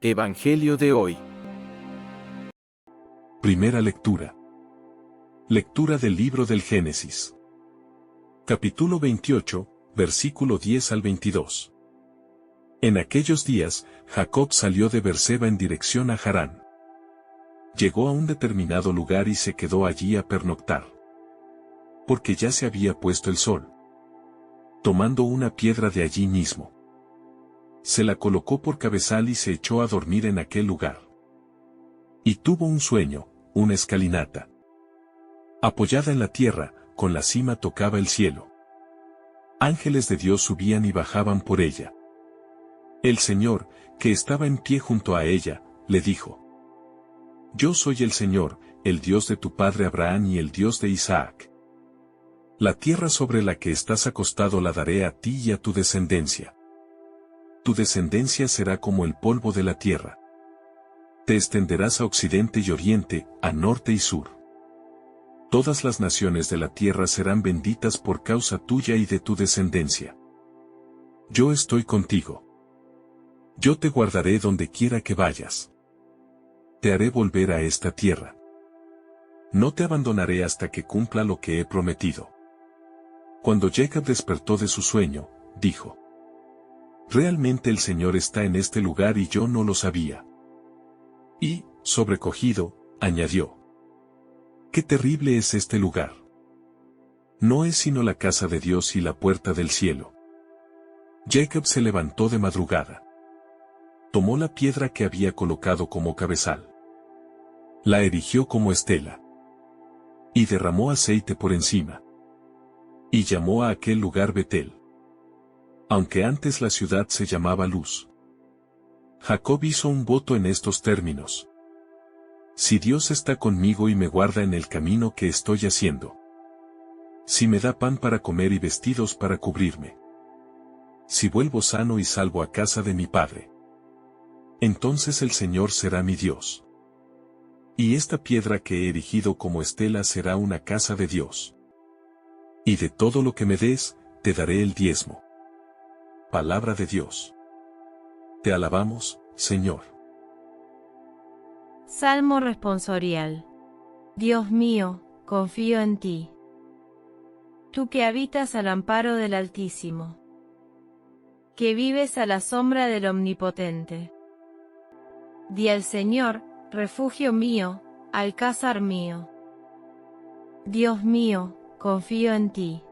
Evangelio de hoy. Primera lectura. Lectura del libro del Génesis. Capítulo 28, versículo 10 al 22. En aquellos días, Jacob salió de Berseba en dirección a Harán. Llegó a un determinado lugar y se quedó allí a pernoctar. Porque ya se había puesto el sol. Tomando una piedra de allí mismo, se la colocó por cabezal y se echó a dormir en aquel lugar. Y tuvo un sueño, una escalinata. Apoyada en la tierra, con la cima tocaba el cielo. Ángeles de Dios subían y bajaban por ella. El Señor, que estaba en pie junto a ella, le dijo: Yo soy el Señor, el Dios de tu padre Abraham y el Dios de Isaac. La tierra sobre la que estás acostado la daré a ti y a tu descendencia. Tu descendencia será como el polvo de la tierra. Te extenderás a occidente y oriente, a norte y sur. Todas las naciones de la tierra serán benditas por causa tuya y de tu descendencia. Yo estoy contigo. Yo te guardaré donde quiera que vayas. Te haré volver a esta tierra. No te abandonaré hasta que cumpla lo que he prometido. Cuando Jacob despertó de su sueño, dijo: Realmente el Señor está en este lugar y yo no lo sabía. Y, sobrecogido, añadió: ¡Qué terrible es este lugar! No es sino la casa de Dios y la puerta del cielo. Jacob se levantó de madrugada. Tomó la piedra que había colocado como cabezal. La erigió como estela. Y derramó aceite por encima. Y llamó a aquel lugar Betel. Aunque antes la ciudad se llamaba Luz. Jacob hizo un voto en estos términos: Si Dios está conmigo y me guarda en el camino que estoy haciendo. Si me da pan para comer y vestidos para cubrirme. Si vuelvo sano y salvo a casa de mi padre. Entonces el Señor será mi Dios. Y esta piedra que he erigido como estela será una casa de Dios. Y de todo lo que me des, te daré el diezmo. Palabra de Dios. Te alabamos, Señor. Salmo responsorial. Dios mío, confío en ti. Tú que habitas al amparo del Altísimo. Que vives a la sombra del Omnipotente. Di al Señor, refugio mío, alcázar mío. Dios mío, confío en ti.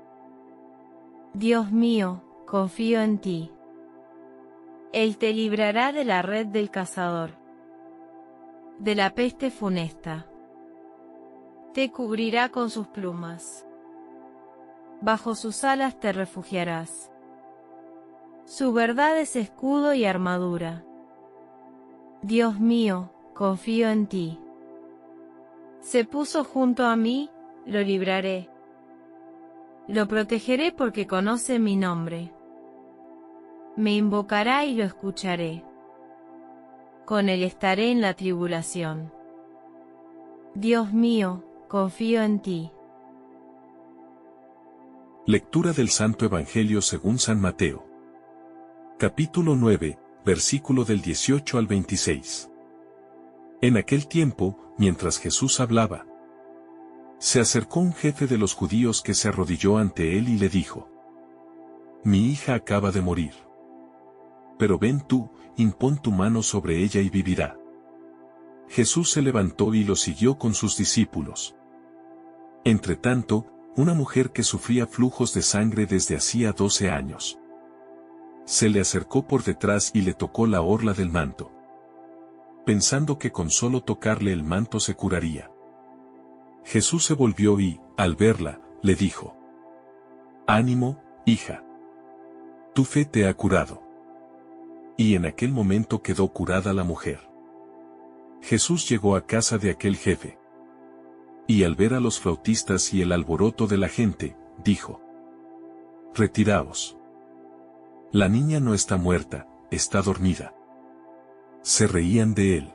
Dios mío, confío en ti. Él te librará de la red del cazador, de la peste funesta. Te cubrirá con sus plumas. Bajo sus alas te refugiarás. Su verdad es escudo y armadura. Dios mío, confío en ti. Se puso junto a mí, lo libraré. Lo protegeré porque conoce mi nombre. Me invocará y lo escucharé. Con él estaré en la tribulación. Dios mío, confío en ti. Lectura del Santo Evangelio según San Mateo. Capítulo 9, versículo del 18 al 26. En aquel tiempo, mientras Jesús hablaba, se acercó un jefe de los judíos que se arrodilló ante él y le dijo: Mi hija acaba de morir. Pero ven tú, impón tu mano sobre ella y vivirá. Jesús se levantó y lo siguió con sus discípulos. Entretanto, una mujer que sufría flujos de sangre desde hacía 12 años. Se le acercó por detrás y le tocó la orla del manto. Pensando que con solo tocarle el manto se curaría. Jesús se volvió y, al verla, le dijo: Ánimo, hija. Tu fe te ha curado. Y en aquel momento quedó curada la mujer. Jesús llegó a casa de aquel jefe. Y al ver a los flautistas y el alboroto de la gente, dijo: Retiraos. La niña no está muerta, está dormida. Se reían de él.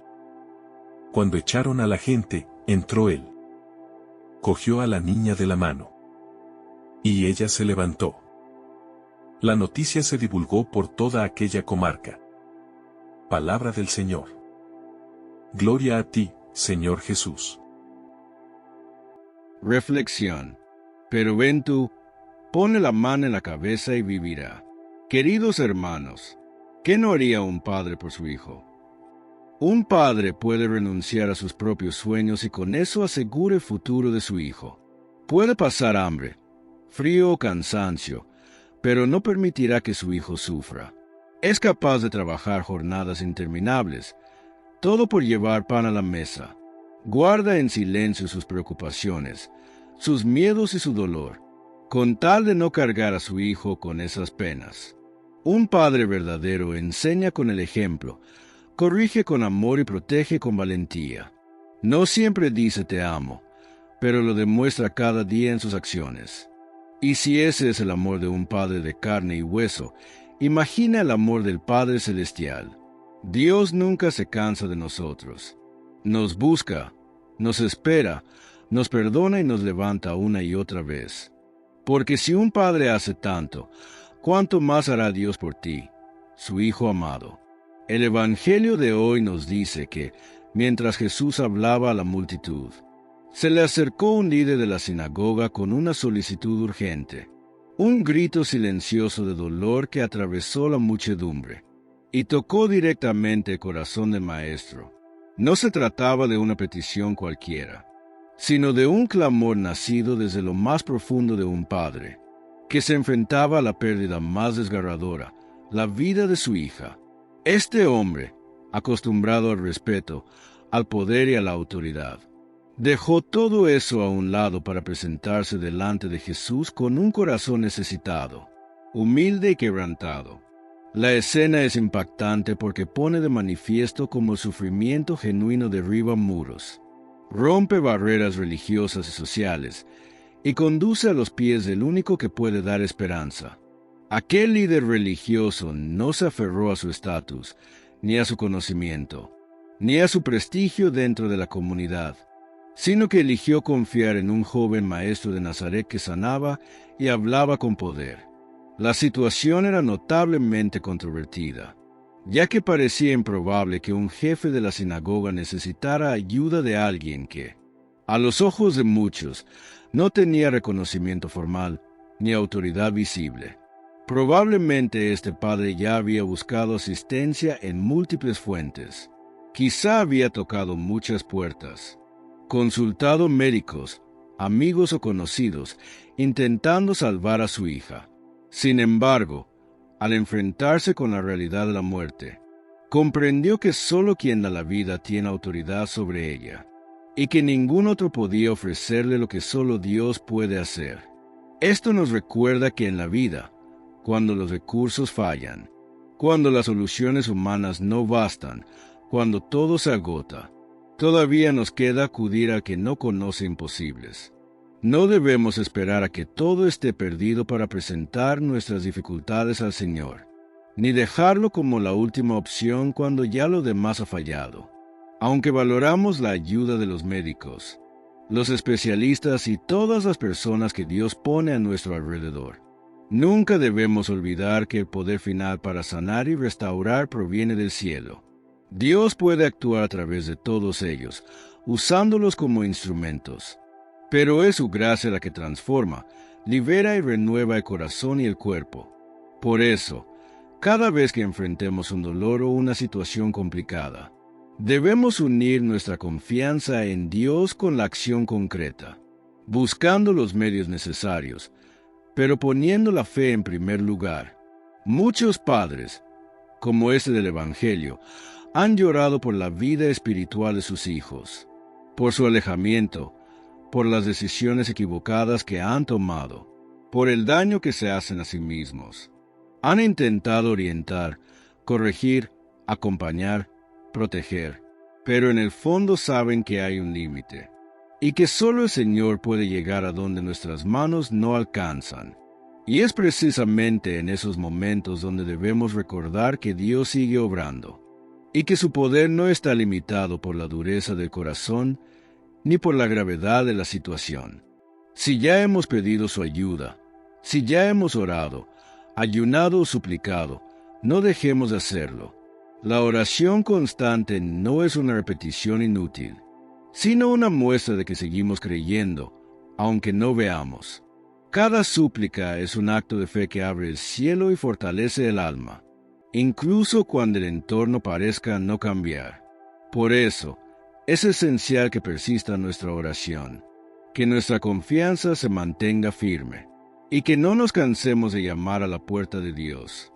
Cuando echaron a la gente, entró él. Cogió a la niña de la mano. Y ella se levantó. La noticia se divulgó por toda aquella comarca. Palabra del Señor. Gloria a ti, Señor Jesús. Reflexión. Pero ven tú, pone la mano en la cabeza y vivirá. Queridos hermanos, ¿qué no haría un padre por su hijo? Un padre puede renunciar a sus propios sueños y con eso asegura el futuro de su hijo. Puede pasar hambre, frío o cansancio, pero no permitirá que su hijo sufra. Es capaz de trabajar jornadas interminables, todo por llevar pan a la mesa. Guarda en silencio sus preocupaciones, sus miedos y su dolor, con tal de no cargar a su hijo con esas penas. Un padre verdadero enseña con el ejemplo, corrige con amor y protege con valentía. No siempre dice te amo, pero lo demuestra cada día en sus acciones. Y si ese es el amor de un padre de carne y hueso, imagina el amor del Padre Celestial. Dios nunca se cansa de nosotros. Nos busca, nos espera, nos perdona y nos levanta una y otra vez. Porque si un padre hace tanto, ¿cuánto más hará Dios por ti, su Hijo amado? El Evangelio de hoy nos dice que, mientras Jesús hablaba a la multitud, se le acercó un líder de la sinagoga con una solicitud urgente, un grito silencioso de dolor que atravesó la muchedumbre, y tocó directamente el corazón del Maestro. No se trataba de una petición cualquiera, sino de un clamor nacido desde lo más profundo de un padre, que se enfrentaba a la pérdida más desgarradora, la vida de su hija. Este hombre, acostumbrado al respeto, al poder y a la autoridad, dejó todo eso a un lado para presentarse delante de Jesús con un corazón necesitado, humilde y quebrantado. La escena es impactante porque pone de manifiesto cómo el sufrimiento genuino derriba muros, rompe barreras religiosas y sociales, y conduce a los pies del único que puede dar esperanza. Aquel líder religioso no se aferró a su estatus, ni a su conocimiento, ni a su prestigio dentro de la comunidad, sino que eligió confiar en un joven maestro de Nazaret que sanaba y hablaba con poder. La situación era notablemente controvertida, ya que parecía improbable que un jefe de la sinagoga necesitara ayuda de alguien que, a los ojos de muchos, no tenía reconocimiento formal ni autoridad visible. Probablemente este padre ya había buscado asistencia en múltiples fuentes. Quizá había tocado muchas puertas, consultado médicos, amigos o conocidos, intentando salvar a su hija. Sin embargo, al enfrentarse con la realidad de la muerte, comprendió que solo quien da la vida tiene autoridad sobre ella, y que ningún otro podía ofrecerle lo que solo Dios puede hacer. Esto nos recuerda que en la vida, cuando los recursos fallan, cuando las soluciones humanas no bastan, cuando todo se agota, todavía nos queda acudir al que no conoce imposibles. No debemos esperar a que todo esté perdido para presentar nuestras dificultades al Señor, ni dejarlo como la última opción cuando ya lo demás ha fallado. Aunque valoramos la ayuda de los médicos, los especialistas y todas las personas que Dios pone a nuestro alrededor, nunca debemos olvidar que el poder final para sanar y restaurar proviene del cielo. Dios puede actuar a través de todos ellos, usándolos como instrumentos. Pero es su gracia la que transforma, libera y renueva el corazón y el cuerpo. Por eso, cada vez que enfrentemos un dolor o una situación complicada, debemos unir nuestra confianza en Dios con la acción concreta, buscando los medios necesarios, pero poniendo la fe en primer lugar. Muchos padres, como este del Evangelio, han llorado por la vida espiritual de sus hijos, por su alejamiento, por las decisiones equivocadas que han tomado, por el daño que se hacen a sí mismos. Han intentado orientar, corregir, acompañar, proteger, pero en el fondo saben que hay un límite, y que solo el Señor puede llegar a donde nuestras manos no alcanzan. Y es precisamente en esos momentos donde debemos recordar que Dios sigue obrando, y que su poder no está limitado por la dureza del corazón, ni por la gravedad de la situación. Si ya hemos pedido su ayuda, si ya hemos orado, ayunado o suplicado, no dejemos de hacerlo. La oración constante no es una repetición inútil, sino una muestra de que seguimos creyendo, aunque no veamos. Cada súplica es un acto de fe que abre el cielo y fortalece el alma, incluso cuando el entorno parezca no cambiar. Por eso, es esencial que persista nuestra oración, que nuestra confianza se mantenga firme, y que no nos cansemos de llamar a la puerta de Dios,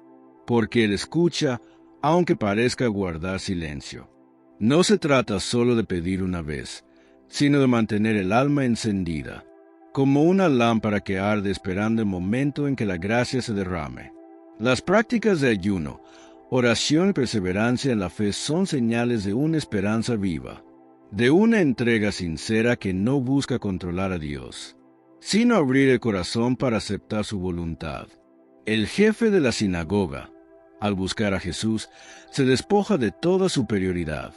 porque Él escucha, aunque parezca guardar silencio. No se trata solo de pedir una vez, sino de mantener el alma encendida, como una lámpara que arde esperando el momento en que la gracia se derrame. Las prácticas de ayuno, oración y perseverancia en la fe son señales de una esperanza viva, de una entrega sincera que no busca controlar a Dios, sino abrir el corazón para aceptar su voluntad. El jefe de la sinagoga, al buscar a Jesús, se despoja de toda superioridad,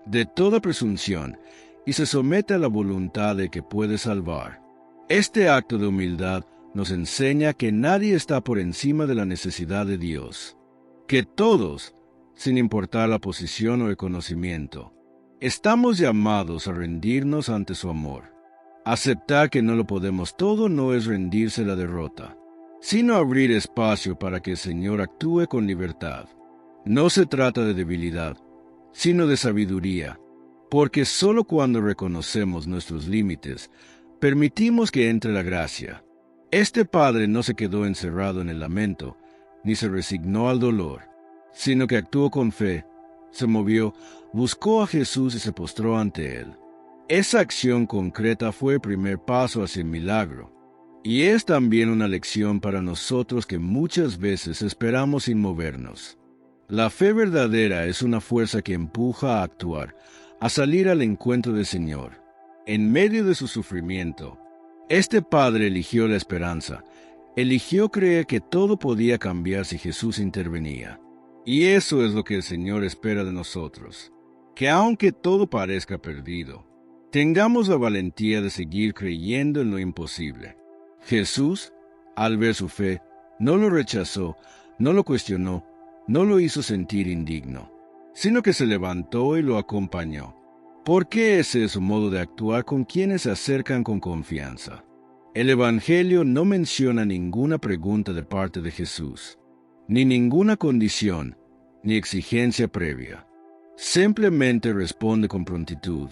de toda presunción, y se somete a la voluntad del que puede salvar. Este acto de humildad nos enseña que nadie está por encima de la necesidad de Dios, que todos, sin importar la posición o el conocimiento, estamos llamados a rendirnos ante su amor. Aceptar que no lo podemos todo no es rendirse la derrota, sino abrir espacio para que el Señor actúe con libertad. No se trata de debilidad, sino de sabiduría, porque sólo cuando reconocemos nuestros límites, permitimos que entre la gracia. Este padre no se quedó encerrado en el lamento, ni se resignó al dolor, sino que actuó con fe, se movió, buscó a Jesús y se postró ante él. Esa acción concreta fue el primer paso hacia el milagro, y es también una lección para nosotros que muchas veces esperamos sin movernos. La fe verdadera es una fuerza que empuja a actuar, a salir al encuentro del Señor. En medio de su sufrimiento, este padre eligió la esperanza, eligió creer que todo podía cambiar si Jesús intervenía. Y eso es lo que el Señor espera de nosotros, que aunque todo parezca perdido, tengamos la valentía de seguir creyendo en lo imposible. Jesús, al ver su fe, no lo rechazó, no lo cuestionó, no lo hizo sentir indigno, sino que se levantó y lo acompañó. Porque ese es su modo de actuar con quienes se acercan con confianza. El Evangelio no menciona ninguna pregunta de parte de Jesús, ni ninguna condición, ni exigencia previa. Simplemente responde con prontitud,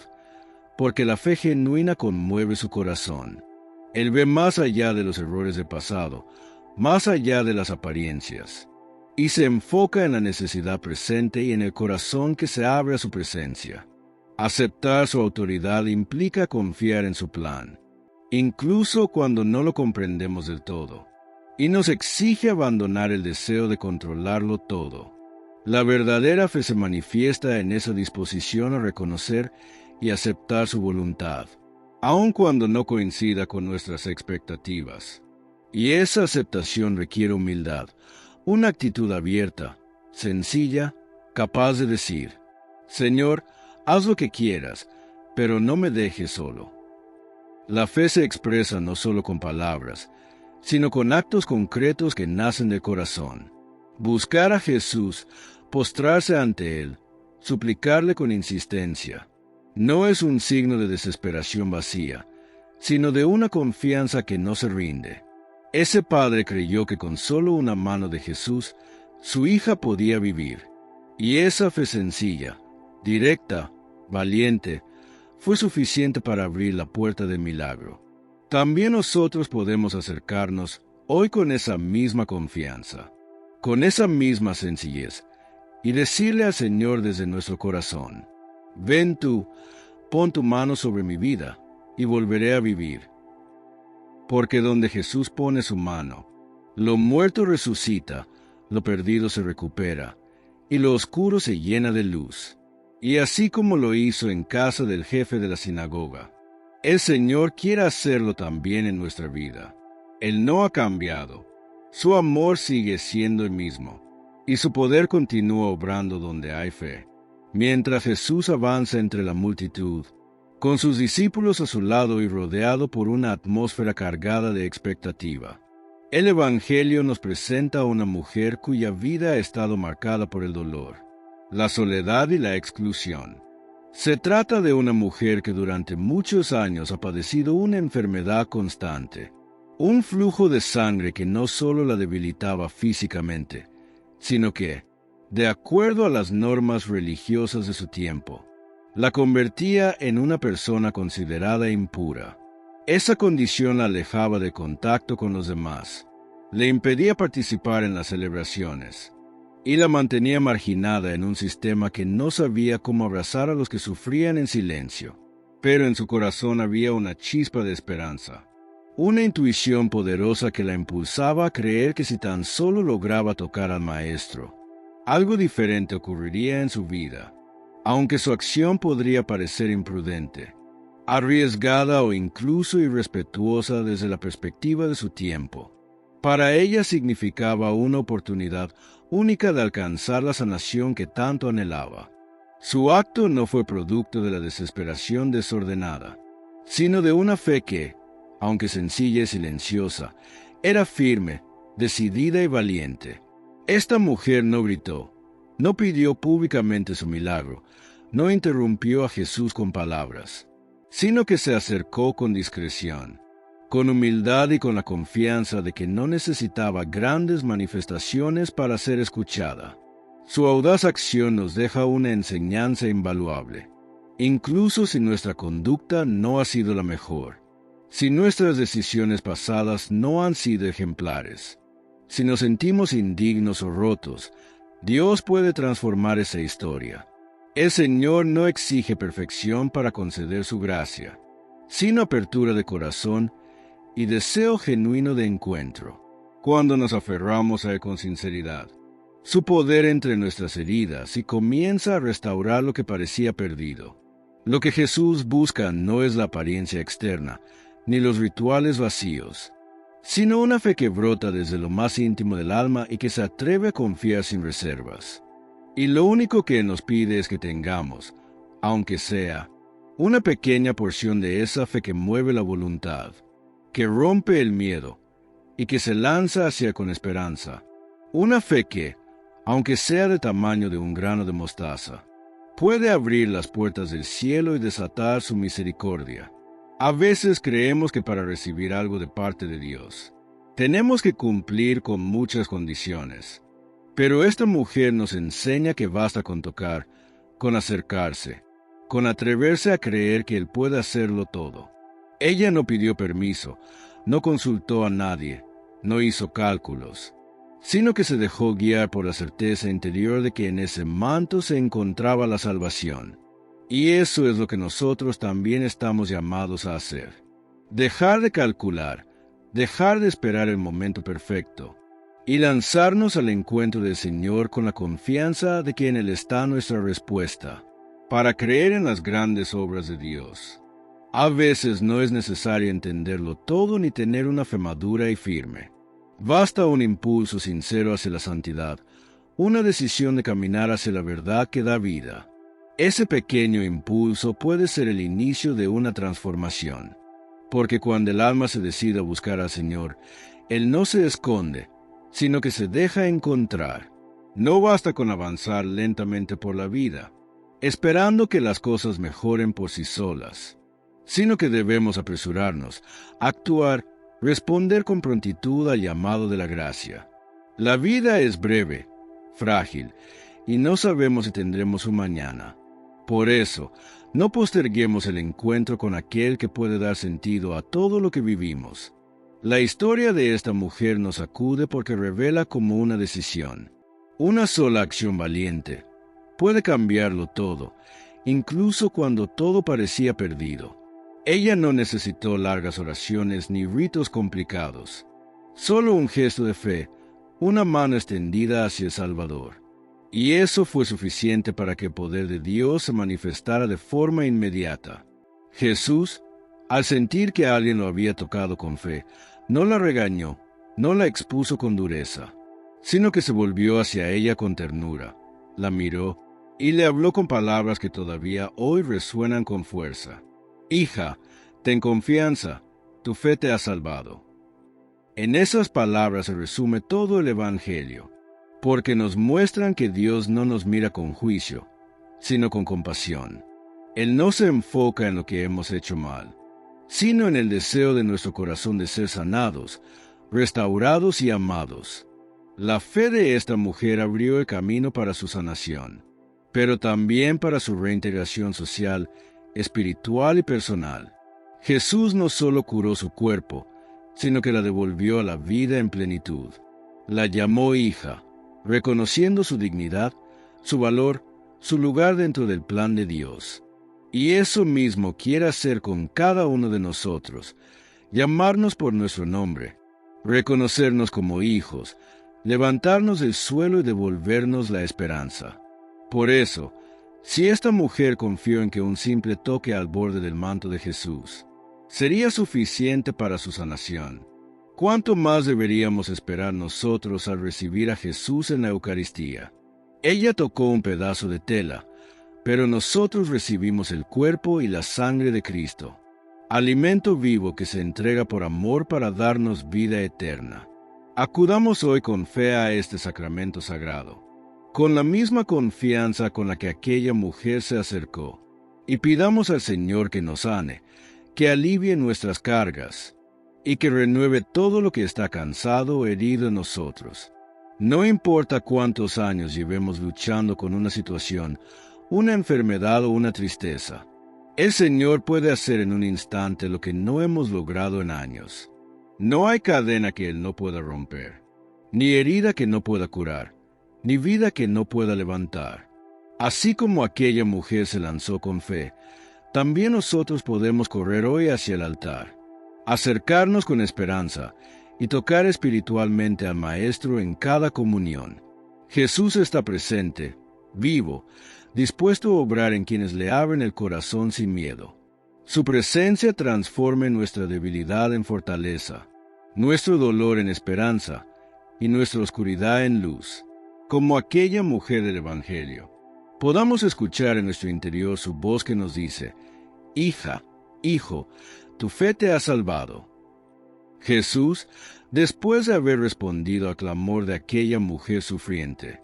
porque la fe genuina conmueve su corazón. Él ve más allá de los errores del pasado, más allá de las apariencias, y se enfoca en la necesidad presente y en el corazón que se abre a su presencia. Aceptar su autoridad implica confiar en su plan, incluso cuando no lo comprendemos del todo, y nos exige abandonar el deseo de controlarlo todo. La verdadera fe se manifiesta en esa disposición a reconocer y aceptar su voluntad, aun cuando no coincida con nuestras expectativas. Y esa aceptación requiere humildad, una actitud abierta, sencilla, capaz de decir: Señor, haz lo que quieras, pero no me dejes solo. La fe se expresa no solo con palabras, sino con actos concretos que nacen del corazón. Buscar a Jesús, postrarse ante Él, suplicarle con insistencia, no es un signo de desesperación vacía, sino de una confianza que no se rinde. Ese padre creyó que con solo una mano de Jesús, su hija podía vivir, y esa fe sencilla, directa, valiente, fue suficiente para abrir la puerta del milagro. También nosotros podemos acercarnos hoy con esa misma confianza, con esa misma sencillez, y decirle al Señor desde nuestro corazón: Ven tú, pon tu mano sobre mi vida, y volveré a vivir. Porque donde Jesús pone su mano, lo muerto resucita, lo perdido se recupera, y lo oscuro se llena de luz. Y así como lo hizo en casa del jefe de la sinagoga, el Señor quiere hacerlo también en nuestra vida. Él no ha cambiado, su amor sigue siendo el mismo, y su poder continúa obrando donde hay fe. Mientras Jesús avanza entre la multitud, con sus discípulos a su lado y rodeado por una atmósfera cargada de expectativa, el Evangelio nos presenta a una mujer cuya vida ha estado marcada por el dolor. la soledad y la exclusión. Se trata de una mujer que durante muchos años ha padecido una enfermedad constante, un flujo de sangre que no solo la debilitaba físicamente, sino que, de acuerdo a las normas religiosas de su tiempo, la convertía en una persona considerada impura. Esa condición la alejaba de contacto con los demás, le impedía participar en las celebraciones, y la mantenía marginada en un sistema que no sabía cómo abrazar a los que sufrían en silencio. Pero en su corazón había una chispa de esperanza, una intuición poderosa que la impulsaba a creer que si tan solo lograba tocar al Maestro, algo diferente ocurriría en su vida, aunque su acción podría parecer imprudente, arriesgada o incluso irrespetuosa desde la perspectiva de su tiempo. Para ella significaba una oportunidad única de alcanzar la sanación que tanto anhelaba. Su acto no fue producto de la desesperación desordenada, sino de una fe que, aunque sencilla y silenciosa, era firme, decidida y valiente. Esta mujer no gritó, no pidió públicamente su milagro, no interrumpió a Jesús con palabras, sino que se acercó con discreción, con humildad y con la confianza de que no necesitaba grandes manifestaciones para ser escuchada. Su audaz acción nos deja una enseñanza invaluable, incluso si nuestra conducta no ha sido la mejor, si nuestras decisiones pasadas no han sido ejemplares, si nos sentimos indignos o rotos. Dios puede transformar esa historia. El Señor no exige perfección para conceder su gracia, sino apertura de corazón y deseo genuino de encuentro. Cuando nos aferramos a Él con sinceridad, su poder entre nuestras heridas y comienza a restaurar lo que parecía perdido. Lo que Jesús busca no es la apariencia externa, ni los rituales vacíos, sino una fe que brota desde lo más íntimo del alma y que se atreve a confiar sin reservas. Y lo único que nos pide es que tengamos, aunque sea, una pequeña porción de esa fe que mueve la voluntad, que rompe el miedo y que se lanza hacia con esperanza. Una fe que, aunque sea del tamaño de un grano de mostaza, puede abrir las puertas del cielo y desatar su misericordia. A veces creemos que para recibir algo de parte de Dios, tenemos que cumplir con muchas condiciones. Pero esta mujer nos enseña que basta con tocar, con acercarse, con atreverse a creer que Él puede hacerlo todo. Ella no pidió permiso, no consultó a nadie, no hizo cálculos, sino que se dejó guiar por la certeza interior de que en ese manto se encontraba la salvación. Y eso es lo que nosotros también estamos llamados a hacer. Dejar de calcular, dejar de esperar el momento perfecto, y lanzarnos al encuentro del Señor con la confianza de que en Él está nuestra respuesta, para creer en las grandes obras de Dios. A veces no es necesario entenderlo todo ni tener una fe madura y firme. Basta un impulso sincero hacia la santidad, una decisión de caminar hacia la verdad que da vida. Ese pequeño impulso puede ser el inicio de una transformación, porque cuando el alma se decide a buscar al Señor, Él no se esconde, sino que se deja encontrar. No basta con avanzar lentamente por la vida, esperando que las cosas mejoren por sí solas, sino que debemos apresurarnos, actuar, responder con prontitud al llamado de la gracia. La vida es breve, frágil, y no sabemos si tendremos un mañana. Por eso, no posterguemos el encuentro con aquel que puede dar sentido a todo lo que vivimos. La historia de esta mujer nos sacude porque revela como una decisión. Una sola acción valiente puede cambiarlo todo, incluso cuando todo parecía perdido. Ella no necesitó largas oraciones ni ritos complicados. Solo un gesto de fe, una mano extendida hacia el Salvador. Y eso fue suficiente para que el poder de Dios se manifestara de forma inmediata. Jesús, al sentir que alguien lo había tocado con fe, no la regañó, no la expuso con dureza, sino que se volvió hacia ella con ternura, la miró y le habló con palabras que todavía hoy resuenan con fuerza. Hija, ten confianza, tu fe te ha salvado. En esas palabras se resume todo el Evangelio. porque nos muestran que Dios no nos mira con juicio, sino con compasión. Él no se enfoca en lo que hemos hecho mal, sino en el deseo de nuestro corazón de ser sanados, restaurados y amados. La fe de esta mujer abrió el camino para su sanación, pero también para su reintegración social, espiritual y personal. Jesús no solo curó su cuerpo, sino que la devolvió a la vida en plenitud. La llamó hija, reconociendo su dignidad, su valor, su lugar dentro del plan de Dios. Y eso mismo quiere hacer con cada uno de nosotros, llamarnos por nuestro nombre, reconocernos como hijos, levantarnos del suelo y devolvernos la esperanza. Por eso, si esta mujer confió en que un simple toque al borde del manto de Jesús sería suficiente para su sanación, ¿cuánto más deberíamos esperar nosotros al recibir a Jesús en la Eucaristía? Ella tocó un pedazo de tela, pero nosotros recibimos el cuerpo y la sangre de Cristo, alimento vivo que se entrega por amor para darnos vida eterna. Acudamos hoy con fe a este sacramento sagrado, con la misma confianza con la que aquella mujer se acercó, y pidamos al Señor que nos sane, que alivie nuestras cargas, y que renueve todo lo que está cansado o herido en nosotros. No importa cuántos años llevemos luchando con una situación, una enfermedad o una tristeza, el Señor puede hacer en un instante lo que no hemos logrado en años. No hay cadena que Él no pueda romper, ni herida que no pueda curar, ni vida que no pueda levantar. Así como aquella mujer se lanzó con fe, también nosotros podemos correr hoy hacia el altar, acercarnos con esperanza y tocar espiritualmente al Maestro en cada comunión. Jesús está presente, vivo, dispuesto a obrar en quienes le abren el corazón sin miedo. Su presencia transforma nuestra debilidad en fortaleza, nuestro dolor en esperanza y nuestra oscuridad en luz. Como aquella mujer del Evangelio, podamos escuchar en nuestro interior su voz que nos dice: hija, hijo, tu fe te ha salvado. Jesús, después de haber respondido al clamor de aquella mujer sufriente,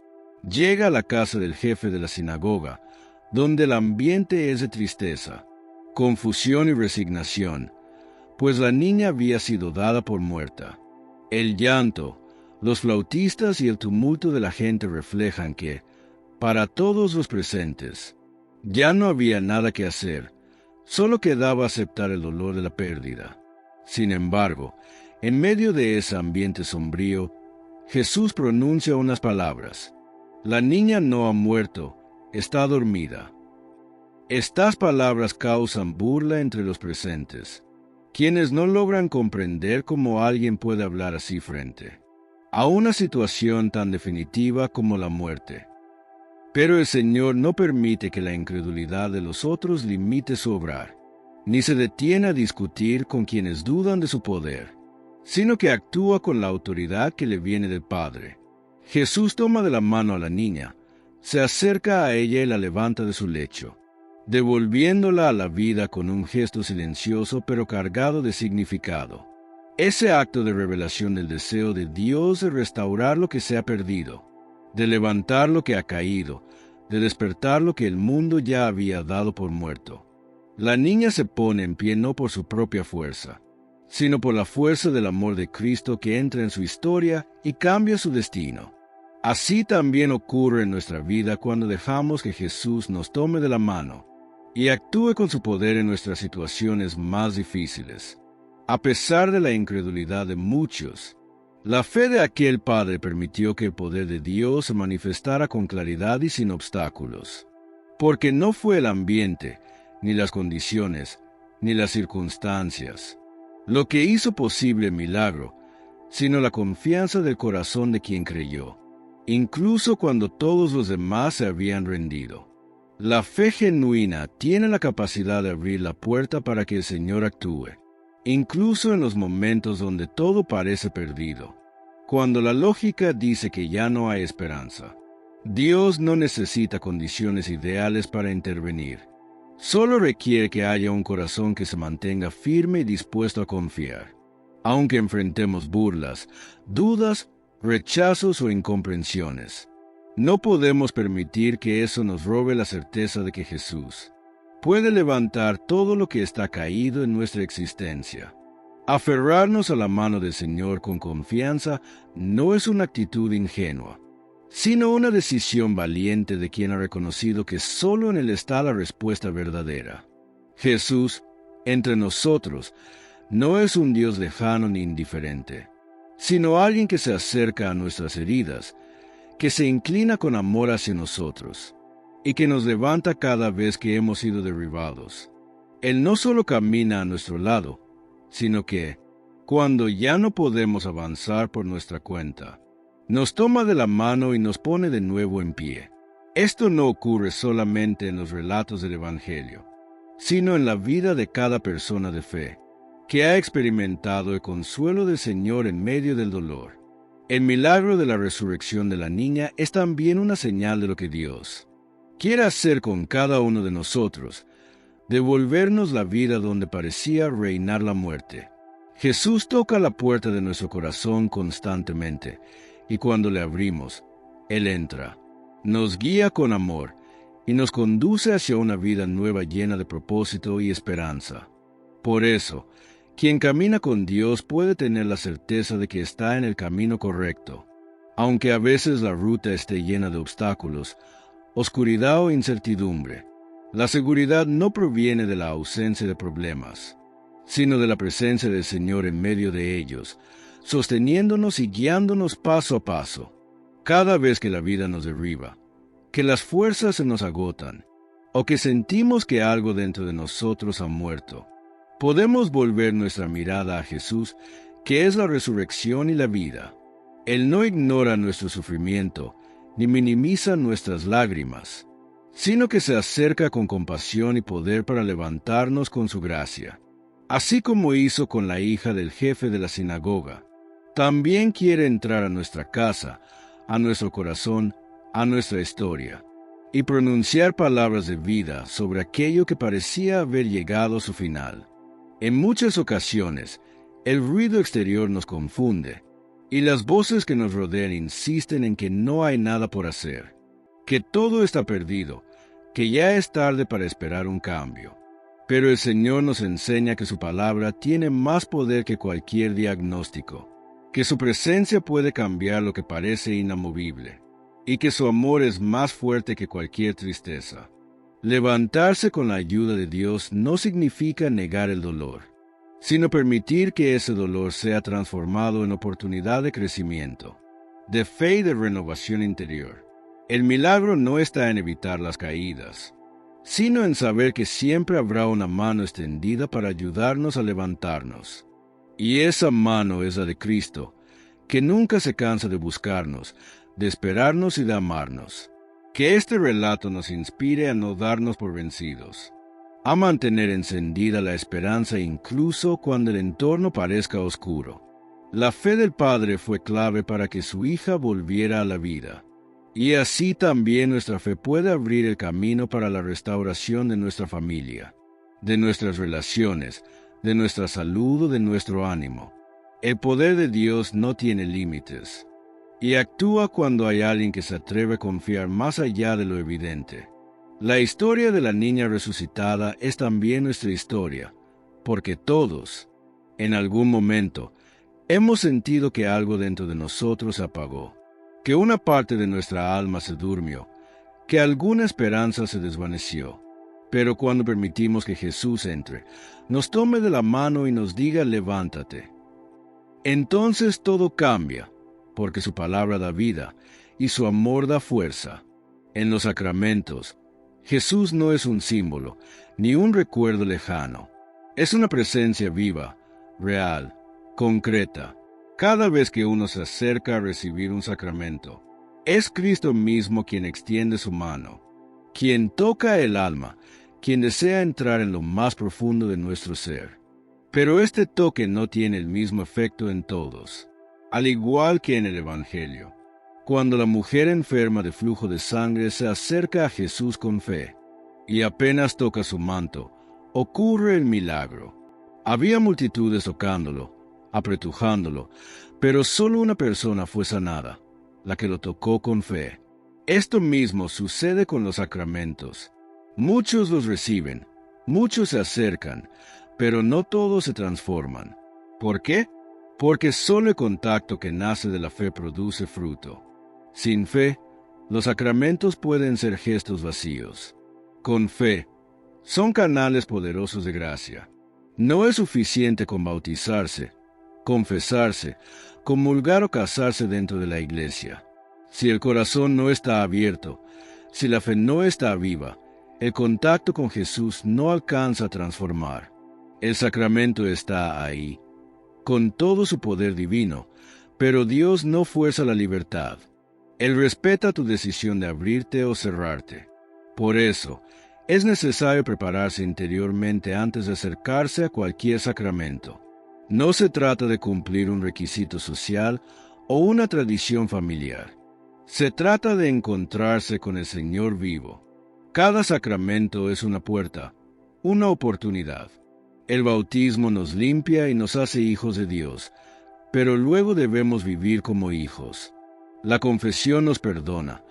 llega a la casa del jefe de la sinagoga, donde el ambiente es de tristeza, confusión y resignación, pues la niña había sido dada por muerta. El llanto, los flautistas y el tumulto de la gente reflejan que, para todos los presentes, ya no había nada que hacer, solo quedaba aceptar el dolor de la pérdida. Sin embargo, en medio de ese ambiente sombrío, Jesús pronuncia unas palabras: la niña no ha muerto, está dormida. Estas palabras causan burla entre los presentes, quienes no logran comprender cómo alguien puede hablar así frente a una situación tan definitiva como la muerte. Pero el Señor no permite que la incredulidad de los otros limite su obrar, ni se detiene a discutir con quienes dudan de su poder, sino que actúa con la autoridad que le viene del Padre. Jesús toma de la mano a la niña, se acerca a ella y la levanta de su lecho, devolviéndola a la vida con un gesto silencioso pero cargado de significado. Ese acto de revelación del deseo de Dios de restaurar lo que se ha perdido, de levantar lo que ha caído, de despertar lo que el mundo ya había dado por muerto. La niña se pone en pie no por su propia fuerza, sino por la fuerza del amor de Cristo que entra en su historia y cambia su destino. Así también ocurre en nuestra vida cuando dejamos que Jesús nos tome de la mano y actúe con su poder en nuestras situaciones más difíciles. A pesar de la incredulidad de muchos, la fe de aquel padre permitió que el poder de Dios se manifestara con claridad y sin obstáculos, porque no fue el ambiente, ni las condiciones, ni las circunstancias lo que hizo posible el milagro, sino la confianza del corazón de quien creyó, incluso cuando todos los demás se habían rendido. La fe genuina tiene la capacidad de abrir la puerta para que el Señor actúe, incluso en los momentos donde todo parece perdido, cuando la lógica dice que ya no hay esperanza. Dios no necesita condiciones ideales para intervenir. Solo requiere que haya un corazón que se mantenga firme y dispuesto a confiar. Aunque enfrentemos burlas, dudas rechazos o incomprensiones. No podemos permitir que eso nos robe la certeza de que Jesús puede levantar todo lo que está caído en nuestra existencia. Aferrarnos a la mano del Señor con confianza no es una actitud ingenua, sino una decisión valiente de quien ha reconocido que solo en Él está la respuesta verdadera. Jesús, entre nosotros, no es un Dios lejano ni indiferente, sino alguien que se acerca a nuestras heridas, que se inclina con amor hacia nosotros, y que nos levanta cada vez que hemos sido derribados. Él no solo camina a nuestro lado, sino que, cuando ya no podemos avanzar por nuestra cuenta, nos toma de la mano y nos pone de nuevo en pie. Esto no ocurre solamente en los relatos del Evangelio, sino en la vida de cada persona de fe, que ha experimentado el consuelo del Señor en medio del dolor. El milagro de la resurrección de la niña es también una señal de lo que Dios quiere hacer con cada uno de nosotros, devolvernos la vida donde parecía reinar la muerte. Jesús toca la puerta de nuestro corazón constantemente, y cuando le abrimos, Él entra, nos guía con amor y nos conduce hacia una vida nueva llena de propósito y esperanza. Por eso, quien camina con Dios puede tener la certeza de que está en el camino correcto, aunque a veces la ruta esté llena de obstáculos, oscuridad o incertidumbre. La seguridad no proviene de la ausencia de problemas, sino de la presencia del Señor en medio de ellos, sosteniéndonos y guiándonos paso a paso. Cada vez que la vida nos derriba, que las fuerzas se nos agotan, o que sentimos que algo dentro de nosotros ha muerto, podemos volver nuestra mirada a Jesús, que es la resurrección y la vida. Él no ignora nuestro sufrimiento, ni minimiza nuestras lágrimas, sino que se acerca con compasión y poder para levantarnos con su gracia. Así como hizo con la hija del jefe de la sinagoga, también quiere entrar a nuestra casa, a nuestro corazón, a nuestra historia, y pronunciar palabras de vida sobre aquello que parecía haber llegado a su final. En muchas ocasiones, el ruido exterior nos confunde, y las voces que nos rodean insisten en que no hay nada por hacer, que todo está perdido, que ya es tarde para esperar un cambio. Pero el Señor nos enseña que su palabra tiene más poder que cualquier diagnóstico, que su presencia puede cambiar lo que parece inamovible, y que su amor es más fuerte que cualquier tristeza. Levantarse con la ayuda de Dios no significa negar el dolor, sino permitir que ese dolor sea transformado en oportunidad de crecimiento, de fe y de renovación interior. El milagro no está en evitar las caídas, sino en saber que siempre habrá una mano extendida para ayudarnos a levantarnos. Y esa mano es la de Cristo, que nunca se cansa de buscarnos, de esperarnos y de amarnos. Que este relato nos inspire a no darnos por vencidos, a mantener encendida la esperanza incluso cuando el entorno parezca oscuro. La fe del Padre fue clave para que su hija volviera a la vida. Y así también nuestra fe puede abrir el camino para la restauración de nuestra familia, de nuestras relaciones, de nuestra salud o de nuestro ánimo. El poder de Dios no tiene límites, y actúa cuando hay alguien que se atreve a confiar más allá de lo evidente. La historia de la niña resucitada es también nuestra historia, porque todos, en algún momento, hemos sentido que algo dentro de nosotros se apagó, que una parte de nuestra alma se durmió, que alguna esperanza se desvaneció. Pero cuando permitimos que Jesús entre, nos tome de la mano y nos diga levántate, entonces todo cambia, porque su palabra da vida y su amor da fuerza. En los sacramentos, Jesús no es un símbolo, ni un recuerdo lejano. Es una presencia viva, real, concreta. Cada vez que uno se acerca a recibir un sacramento, es Cristo mismo quien extiende su mano, quien toca el alma, quien desea entrar en lo más profundo de nuestro ser. Pero este toque no tiene el mismo efecto en todos. Al igual que en el Evangelio, cuando la mujer enferma de flujo de sangre se acerca a Jesús con fe, y apenas toca su manto, ocurre el milagro. Había multitudes tocándolo, apretujándolo, pero solo una persona fue sanada, la que lo tocó con fe. Esto mismo sucede con los sacramentos. Muchos los reciben, muchos se acercan, pero no todos se transforman. ¿Por qué? Porque solo el contacto que nace de la fe produce fruto. Sin fe, los sacramentos pueden ser gestos vacíos. Con fe, son canales poderosos de gracia. No es suficiente con bautizarse, confesarse, comulgar o casarse dentro de la iglesia. Si el corazón no está abierto, si la fe no está viva, el contacto con Jesús no alcanza a transformar. El sacramento está ahí, con todo su poder divino, pero Dios no fuerza la libertad. Él respeta tu decisión de abrirte o cerrarte. Por eso, es necesario prepararse interiormente antes de acercarse a cualquier sacramento. No se trata de cumplir un requisito social o una tradición familiar. Se trata de encontrarse con el Señor vivo. Cada sacramento es una puerta, una oportunidad. El bautismo nos limpia y nos hace hijos de Dios, pero luego debemos vivir como hijos. La confesión nos perdona,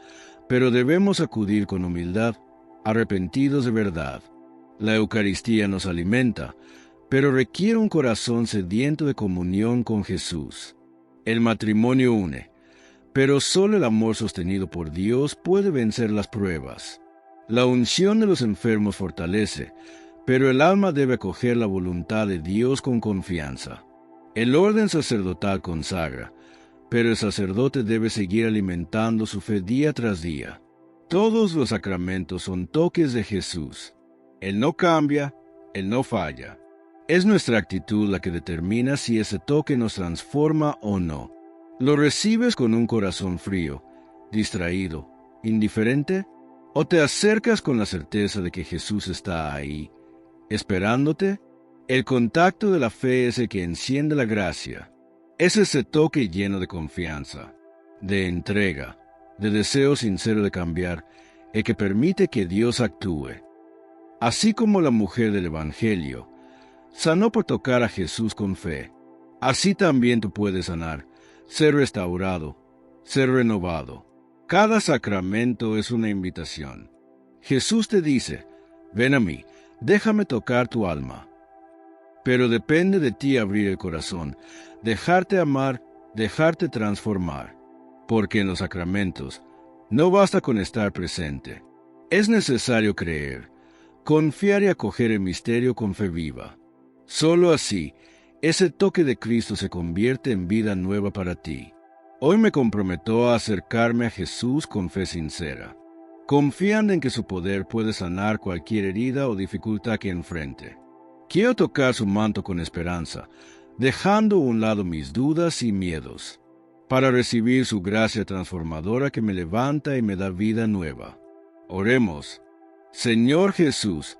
pero debemos acudir con humildad, arrepentidos de verdad. La Eucaristía nos alimenta, pero requiere un corazón sediento de comunión con Jesús. El matrimonio une, pero solo el amor sostenido por Dios puede vencer las pruebas. La unción de los enfermos fortalece, pero el alma debe acoger la voluntad de Dios con confianza. El orden sacerdotal consagra, pero el sacerdote debe seguir alimentando su fe día tras día. Todos los sacramentos son toques de Jesús. Él no cambia, Él no falla. Es nuestra actitud la que determina si ese toque nos transforma o no. ¿Lo recibes con un corazón frío, distraído, indiferente? ¿O te acercas con la certeza de que Jesús está ahí, esperándote? El contacto de la fe es el que enciende la gracia. Es ese toque lleno de confianza, de entrega, de deseo sincero de cambiar, el que permite que Dios actúe. Así como la mujer del Evangelio sanó por tocar a Jesús con fe, así también tú puedes sanar, ser restaurado, ser renovado. Cada sacramento es una invitación. Jesús te dice, ven a mí, déjame tocar tu alma. Pero depende de ti abrir el corazón, dejarte amar, dejarte transformar. Porque en los sacramentos no basta con estar presente. Es necesario creer, confiar y acoger el misterio con fe viva. Solo así, ese toque de Cristo se convierte en vida nueva para ti. Hoy me comprometo a acercarme a Jesús con fe sincera, confiando en que su poder puede sanar cualquier herida o dificultad que enfrente. Quiero tocar su manto con esperanza, dejando a un lado mis dudas y miedos, para recibir su gracia transformadora que me levanta y me da vida nueva. Oremos. Señor Jesús,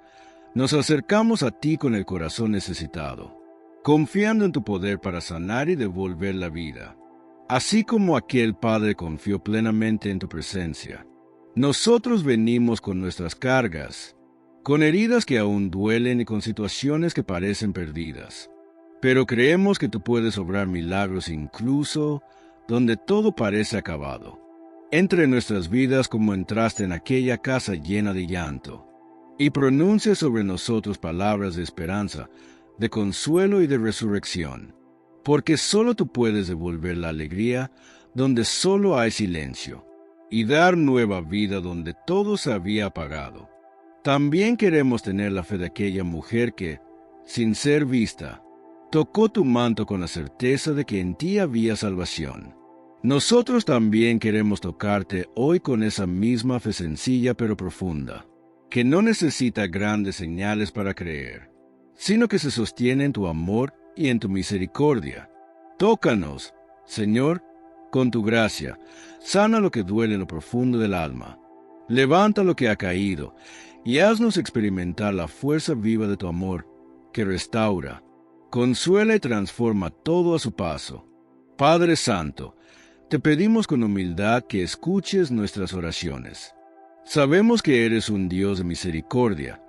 nos acercamos a ti con el corazón necesitado, confiando en tu poder para sanar y devolver la vida. Así como aquel Padre confió plenamente en tu presencia, nosotros venimos con nuestras cargas, con heridas que aún duelen y con situaciones que parecen perdidas. Pero creemos que tú puedes obrar milagros incluso donde todo parece acabado. Entra en nuestras vidas como entraste en aquella casa llena de llanto, y pronuncia sobre nosotros palabras de esperanza, de consuelo y de resurrección. Porque solo tú puedes devolver la alegría donde solo hay silencio, y dar nueva vida donde todo se había apagado. También queremos tener la fe de aquella mujer que, sin ser vista, tocó tu manto con la certeza de que en ti había salvación. Nosotros también queremos tocarte hoy con esa misma fe sencilla pero profunda, que no necesita grandes señales para creer, sino que se sostiene en tu amor y en tu misericordia. Tócanos, Señor, con tu gracia, sana lo que duele en lo profundo del alma, levanta lo que ha caído, y haznos experimentar la fuerza viva de tu amor, que restaura, consuela y transforma todo a su paso. Padre Santo, te pedimos con humildad que escuches nuestras oraciones. Sabemos que eres un Dios de misericordia,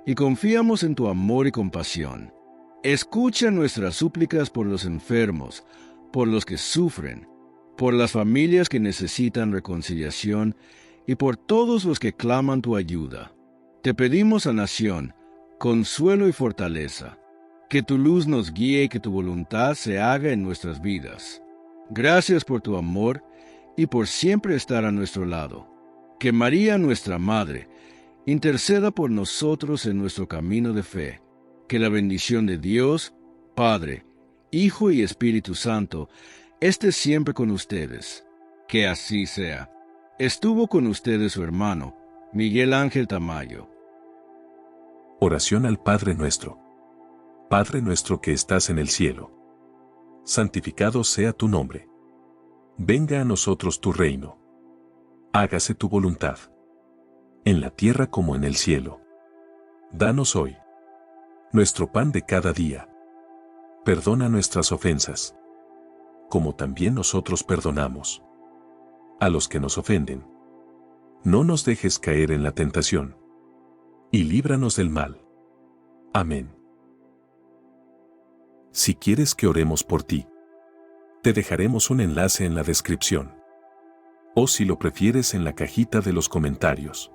y confiamos en tu amor y compasión. Escucha nuestras súplicas por los enfermos, por los que sufren, por las familias que necesitan reconciliación y por todos los que claman tu ayuda. Te pedimos, sanación, consuelo y fortaleza. Que tu luz nos guíe y que tu voluntad se haga en nuestras vidas. Gracias por tu amor y por siempre estar a nuestro lado. Que María, nuestra Madre, interceda por nosotros en nuestro camino de fe. Que la bendición de Dios, Padre, Hijo y Espíritu Santo, esté siempre con ustedes. Que así sea. Estuvo con ustedes su hermano, Miguel Ángel Tamayo. Oración al Padre Nuestro. Padre nuestro que estás en el cielo. Santificado sea tu nombre. Venga a nosotros tu reino. Hágase tu voluntad. En la tierra como en el cielo. Danos hoy nuestro pan de cada día. Perdona nuestras ofensas, como también nosotros perdonamos a los que nos ofenden. No nos dejes caer en la tentación, y líbranos del mal. Amén. Si quieres que oremos por ti, te dejaremos un enlace en la descripción. O si lo prefieres en la cajita de los comentarios.